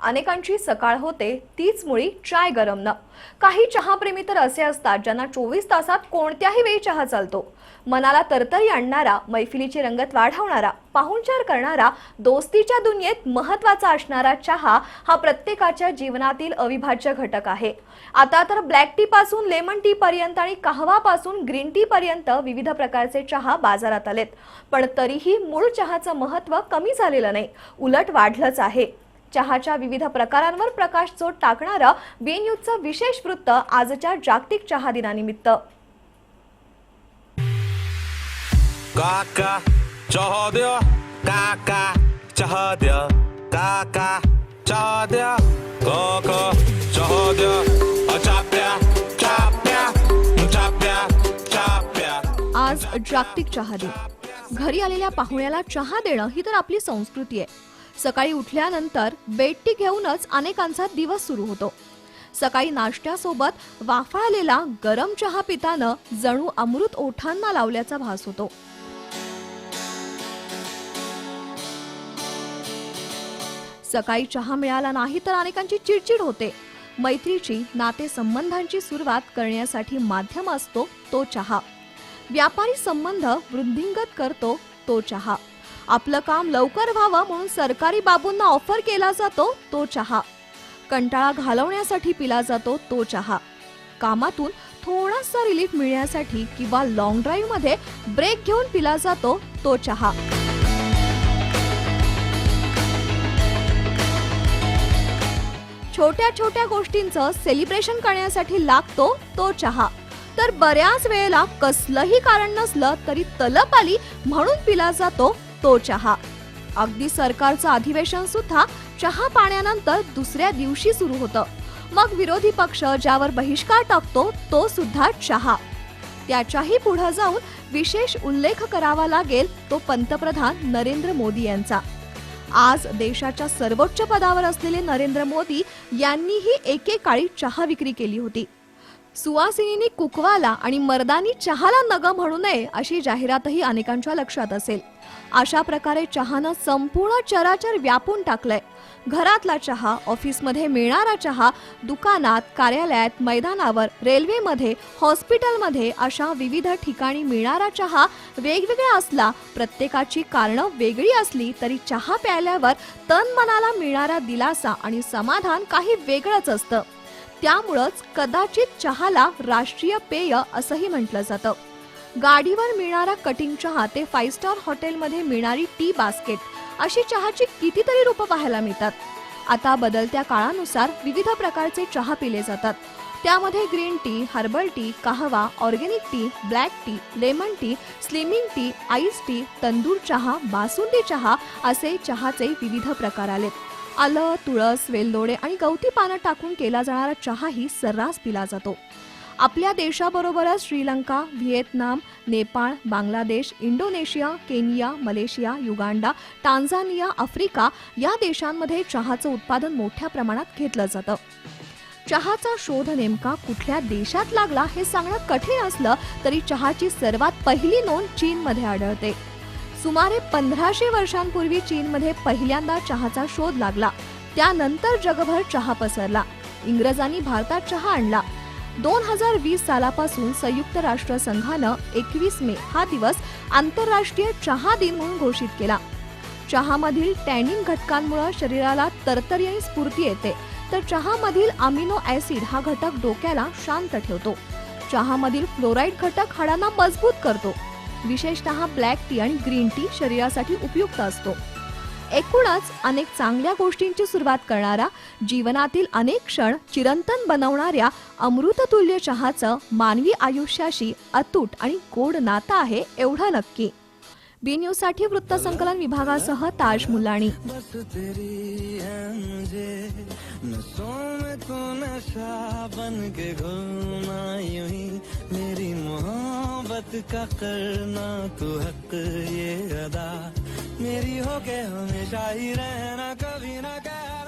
अनेकांची सकाळ होते तीच मुळी चाय गरम न। काही चहाप्रेमी तर असे असतात ज्यांना 24 तासात कोणत्याही वेळी चहा चालतो। मनाला तरतरी आणणारा, मैफिलीची रंगत वाढवणारा, पाहुणचार करणारा, दोस्तीच्या दुनियेत महत्त्वाचा असणारा चहा हा प्रत्येकाच्या जीवनातील अविभाज्य घटक आहे। आता तर ब्लॅक टी पासून लेमन टी पर्यंत आणि कहवा पासून ग्रीन टी पर्यंत विविध प्रकारचे चहा बाजारात आलेत, पण तरीही मूळ चहाचं महत्त्व कमी झालेलं नाही, उलट वाढलंच आहे। चहाच्या विविध प्रकारांवर प्रकाशझोत टाकणारा बी न्यूजचं विशेष वृत्त आजच्या जागतिक चहा दिनानिमित्त। काका चहा द्या, काका चहा द्या, काका चहा द्या, काका चहा द्या, चाप्या चाप्या चाप्या चाप्या। आज जागतिक चहा दिन। घरी आलेल्या पाहुण्याला चहा देणं ही तर आपली संस्कृती आहे। सकाळी उठल्यानंतर बेड टी घेऊनच अनेकांचा दिवस सुरू होतो। सकाळी नाश्त्यासोबत वाफाळलेला गरम चहा पिताना जणू अमृत ओठांना लावल्याचा भास होतो। सकाळी चहा मिळाला नाही तर अनेकांची चिडचिड होते। मैत्रीची, नातेसंबंधांची सुरुवात करण्यासाठी माध्यम असतो तो चहा। व्यापारी संबंध वृद्धिंगत करतो तो चहा। आपलं काम लवकर व्हावं म्हणून सरकारी बाबूंना ऑफर केला जातो तो चहा। कंटाळा घालवण्यासाठी पिला जातो तो चहा। कामातून थोडासा रिलीफ मिळण्यासाठी किंवा लॉंग ड्राईव्ह मध्ये ब्रेक घेऊन पिला जातो तो चहा। छोट्या छोट्या गोष्टींचं सेलिब्रेशन करण्यासाठी लागतो तो चहा। तर बऱ्याच वेळेला कसलंही कारण नसलं तरी तलप आली म्हणून पिला जातो तो चहा। अगदी सरकारचं अधिवेशन सुद्धा चहा पाण्यानंतर दुसऱ्या दिवशी सुरू होतं। मग विरोधी पक्ष ज्यावर बहिष्कार टाकतो तो सुद्धा चहा। त्याच्याही पुढे जाऊन विशेष उल्लेख करावा लागेल तो पंतप्रधान नरेंद्र मोदी यांचा। आज देशाच्या सर्वोच्च पदावर असलेले नरेंद्र मोदी यांनीही एकेकाळी चहा विक्री केली होती। सुवासिनींनी कुकवाला आणि मर्दानी चहाला नग म्हणू नये अशी जाहिरातही अनेकांच्या लक्षात असेल। अशा प्रकारे चहानं संपूर्ण चराचर व्यापून टाकलंय। घरातला चहा, ऑफिसमध्ये मिळणारा चहा, दुकानात, कार्यालयात, मैदानावर, रेल्वेमध्ये, हॉस्पिटलमध्ये अशा विविध ठिकाणी मिळणारा चहा वेगवेगळा असला, प्रत्येकाची कारणं वेगळी असली तरी चहा प्यायल्यावर तन मनाला मिळणारा दिलासा आणि समाधान काही वेगळंच असतं। त्यामुळेच कदाचित चहाला राष्ट्रीय पेय असंही म्हटलं जातं। गाडीवर मिळणारा कटिंग चहा ते 5 स्टार हॉटेलमध्ये मिळणारी टी बास्केट अशी चहाची कितीतरी रूपं पाहायला मिळतात। आता बदलत्या काळानुसार विविध प्रकारचे चहा पिले जातात। त्यामध्ये ग्रीन टी, हर्बल टी, कहवा, organic T, black tea, lemon tea, slimming T, ice tea, tandoor चहा, बासुंदी चहा असे चहाचे विविध प्रकार आलेत। आलं, तुळस, वेलदोडे आणि गवती पानं टाकून केला जाणारा चहाही सर्रास पिला जातो। आपल्या देशाबरोबरच Sri Lanka, Vietnam, Nepal, Bangladesh, Indonesia, Kenya, Malaysia, Uganda, Tanzania, Africa या देशांमध्ये चहाचं उत्पादन मोठ्या प्रमाणात घेतलं जातं। चहाचा शोध नेमका कुठल्या देशात लागला हे सांगणं कठीण असलं तरी चहाची सर्वात पहिली नोंद चीनमध्ये आढळते। सुमारे 1500 वर्षांपूर्वी चीनमध्ये पहिल्यांदा चहाचा शोध लागला। त्यानंतर जगभर चहा पसरला। इंग्रजांनी भारतात चहा आणला। 2020 सालापासून संयुक्त राष्ट्र संघानं 21 मे हा दिवस आंतरराष्ट्रीय चहा दिन म्हणून घोषित केला। चहामधील टॅनिन घटकांमुळे शरीराला तरतरी आणि स्फूर्ती येते, तर चहामधील अमिनो ऍसिड हा घटक डोक्याला शांत ठेवतो। चहामधील फ्लोराईड घटक हाडांना मजबूत करतो। विशेषतः ब्लॅक टी आणि ग्रीन टी शरीरासाठी उपयुक्त असतो। एकूणच अनेक चांगल्या गोष्टींची सुरुवात करणारा, जीवनातील अनेक क्षण चिरंतन बनवणाऱ्या अमृततुल्य चहाचं मानवी आयुष्याशी अतूट आणि गोड नातं आहे एवढं नक्की। बी न्यूज साठी वृत्तसंकलन विभागासह ताज मुलाणी। मेरी मोहब्बत का करना तू हक ये अदा, मेरी हो के हमेशा ही रहना, कभी ना कह